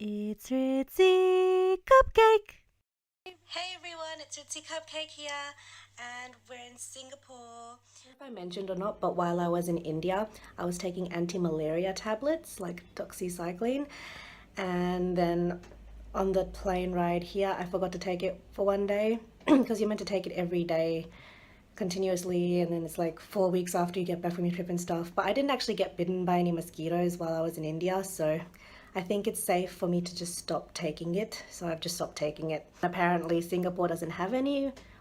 It's Ritzy Cupcake! Hey everyone, it's Ritzy Cupcake here, and we're in Singapore. I don't know if I mentioned or not, but while I was in India, I was taking anti-malaria tablets like doxycycline, and then on the plane ride here, I forgot to take it for one day because you're meant to take it every day continuously, and then it's like 4 weeks after you get back from your trip and stuff. But I didn't actually get bitten by any mosquitoes while I was in India, so I think it's safe for me to just stop taking it. So I've just stopped taking it. Apparently Singapore doesn't have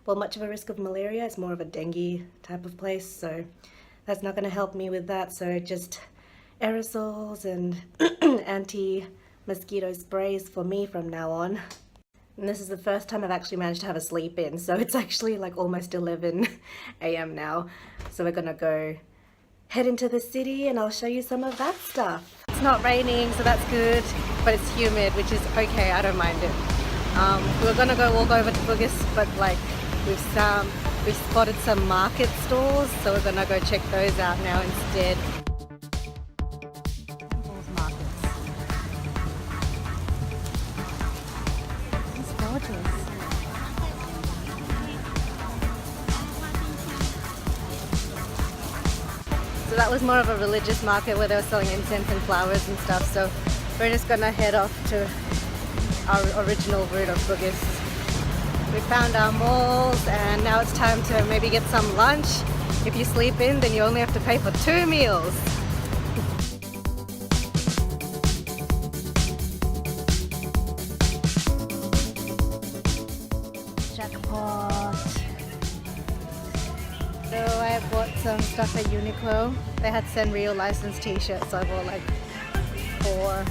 much of a risk of malaria. It's more of a dengue type of place, so that's not going to help me with that. So just aerosols and anti-mosquito sprays for me from now on. And this is the first time I've actually managed to have a sleep in, so it's actually like almost 11 a.m. now. So we're gonna go head into the city and I'll show you some of that stuff. It's not raining, so that's good, but it's humid, which is okay, I don't mind it. We're gonna go walk over to Bugis, but like we've spotted some market stalls, so we're gonna go check those out now instead. So that was more of a religious market where they were selling incense and flowers and stuff. So we're just gonna head off to our original route of Bugis. We found our malls and now it's time to maybe get some lunch. If you sleep in, then you only have to pay for 2 meals. Jackpot. So I bought some stuff at Uniqlo. They had Sanrio licensed t-shirts, so I bought like 4.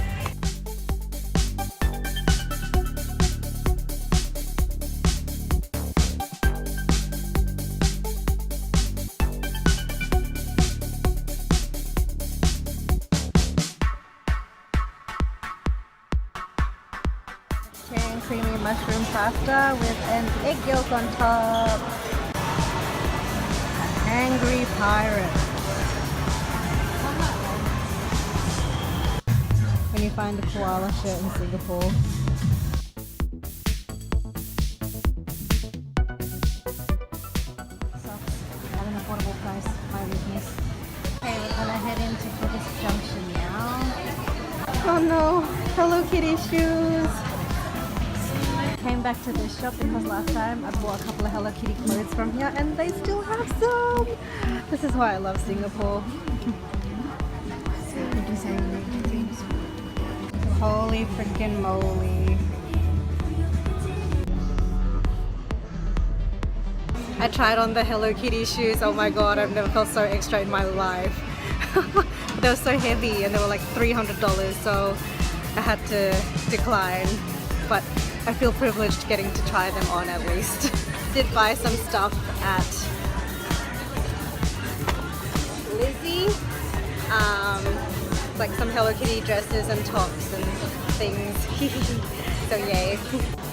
Creamy mushroom pasta with an egg yolk on top. Angry pirate. When you find a koala shirt in Singapore. Socks at an affordable price, my weakness. Okay, we're gonna head into Bugis Junction now. Oh no, Hello Kitty shoes. Came back to this shop because last time I bought a couple of Hello Kitty clothes from here and they still have some. This is why I love Singapore. Holy freaking moly. I tried on the Hello Kitty shoes. Oh my god, I've never felt so extra in my life. They were so heavy and they were like $300, so I had to decline. But I feel privileged getting to try them on at least. Did buy some stuff at Lizzie, like some Hello Kitty dresses and tops and things. So yay.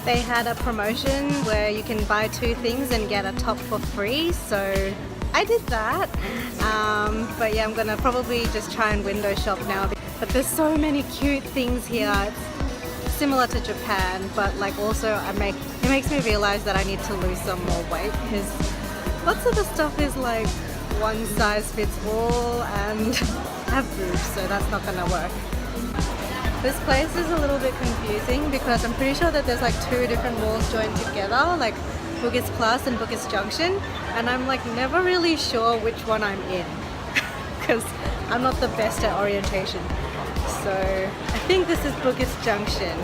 They had a promotion where you can buy 2 things and get a top for free, so I did that. But yeah, I'm gonna probably just try and window shop now. But there's so many cute things here. It's similar to Japan, but like also it makes me realize that I need to lose some more weight because lots of the stuff is like one size fits all and I have boobs, so that's not gonna work. This place is a little bit confusing because I'm pretty sure that there's like 2 different malls joined together, like Bugis Plus and Bugis Junction, and I'm like never really sure which one I'm in because I'm not the best at orientation. So I think this is Bugis Junction.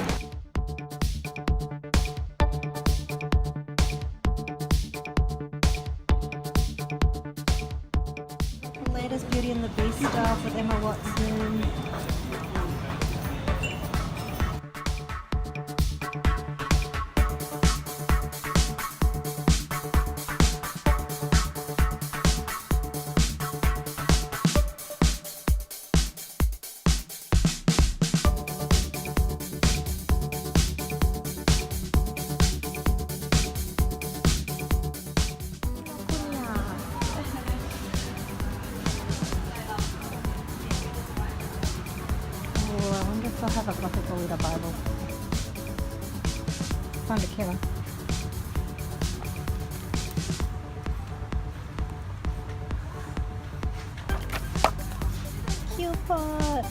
The latest Beauty and the Beast stuff with Emma Watson. adorable. Found a killer. Cute pot.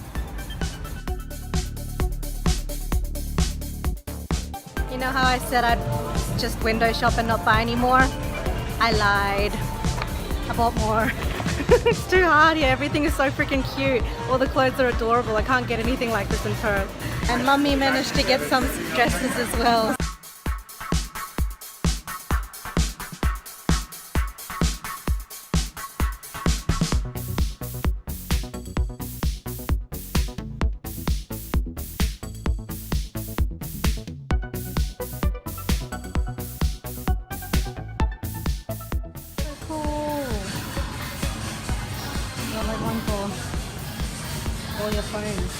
You know how I said I'd just window shop and not buy anymore? I lied. I bought more. It's too hard here. Everything is so freaking cute. All the clothes are adorable. I can't get anything like this in Perth. And Mummy managed to get some dresses as well. Like one for all your phones.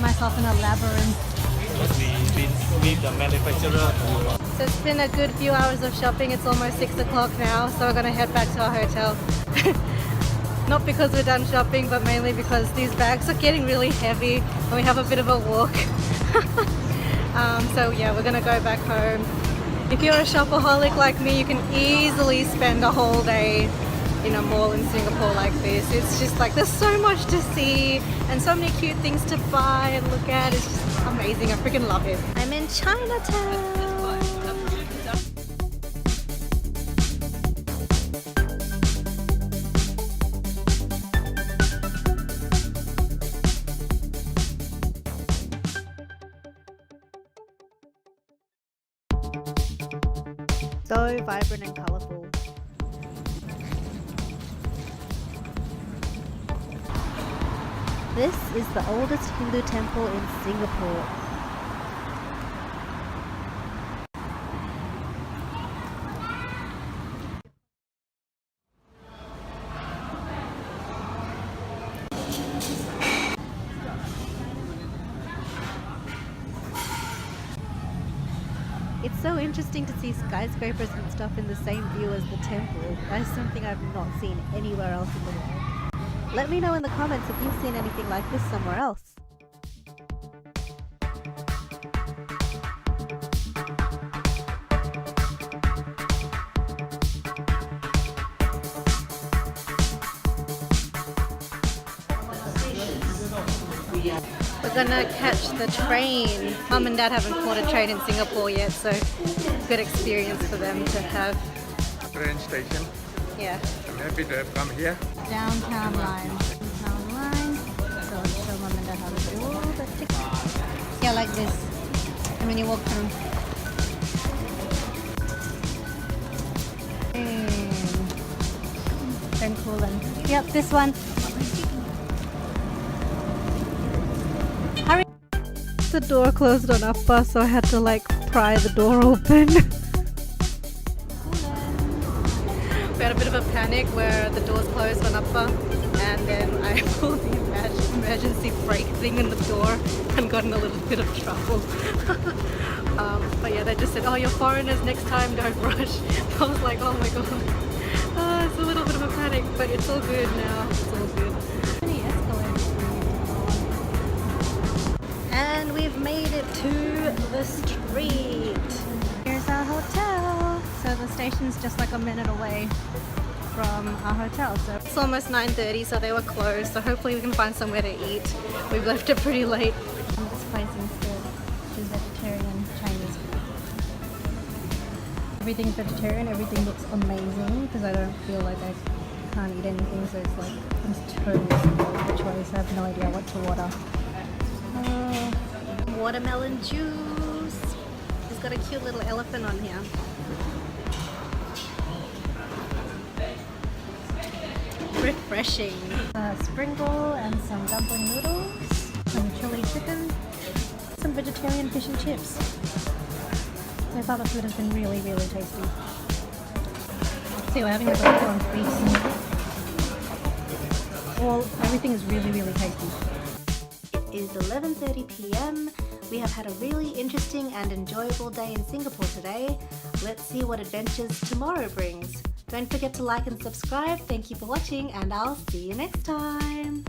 Myself in a labyrinth. We leave the manufacturer. So it's been a good few hours of shopping. It's almost 6 o'clock now, so we're gonna head back to our hotel. Not because we're done shopping, but mainly because these bags are getting really heavy and we have a bit of a walk. So yeah, we're gonna go back home. If you're a shopaholic like me, you can easily spend a whole day in a mall in Singapore like this. It's just like there's so much to see and so many cute things to buy and look at. It's just amazing. I freaking love it. I'm in Chinatown. So vibrant and colorful. This is the oldest Hindu temple in Singapore. It's so interesting to see skyscrapers and stuff in the same view as the temple. That's something I've not seen anywhere else in the world. Let me know in the comments if you've seen anything like this somewhere else. We're gonna catch the train. Mum and Dad haven't caught a train in Singapore yet, so good experience for them to have. Train station. Yeah. I'm happy to have come here. Downtown line. Downtown line. So I'll show Mum and Dad how to do the ticket. Yeah, like this. And when you walk through. Then cool and yep, this one. Hurry. The door closed on Appa, so I had to like pry the door open. We had a bit of a panic where the doors closed on Appa, and then I pulled the emergency brake thing in the door and got in a little bit of trouble. But yeah, they just said, oh, you're foreigners, next time don't rush. I was like, oh my god. It's a little bit of a panic, but it's all good now. It's all good. Many escalators. And we've made it to the street. Here's our hotel. So the station's just like a minute away from our hotel. So it's almost 9:30, so they were closed. So hopefully we can find somewhere to eat. We've left it pretty late. This place instead is vegetarian Chinese food. Everything's vegetarian. Everything looks amazing because I don't feel like I can't eat anything. So it's like I'm totally spoiled for choice. I have no idea what to order. Watermelon juice. It's got a cute little elephant on here. Refreshing. Spring roll and some dumpling noodles, some chili chicken, some vegetarian fish and chips. So far the food has been really, really tasty. See, we're having a burger on feast. Well, everything is really, really tasty. It is 11:30 p.m. We have had a really interesting and enjoyable day in Singapore today. Let's see what adventures tomorrow brings. Don't forget to like and subscribe. Thank you for watching, and I'll see you next time.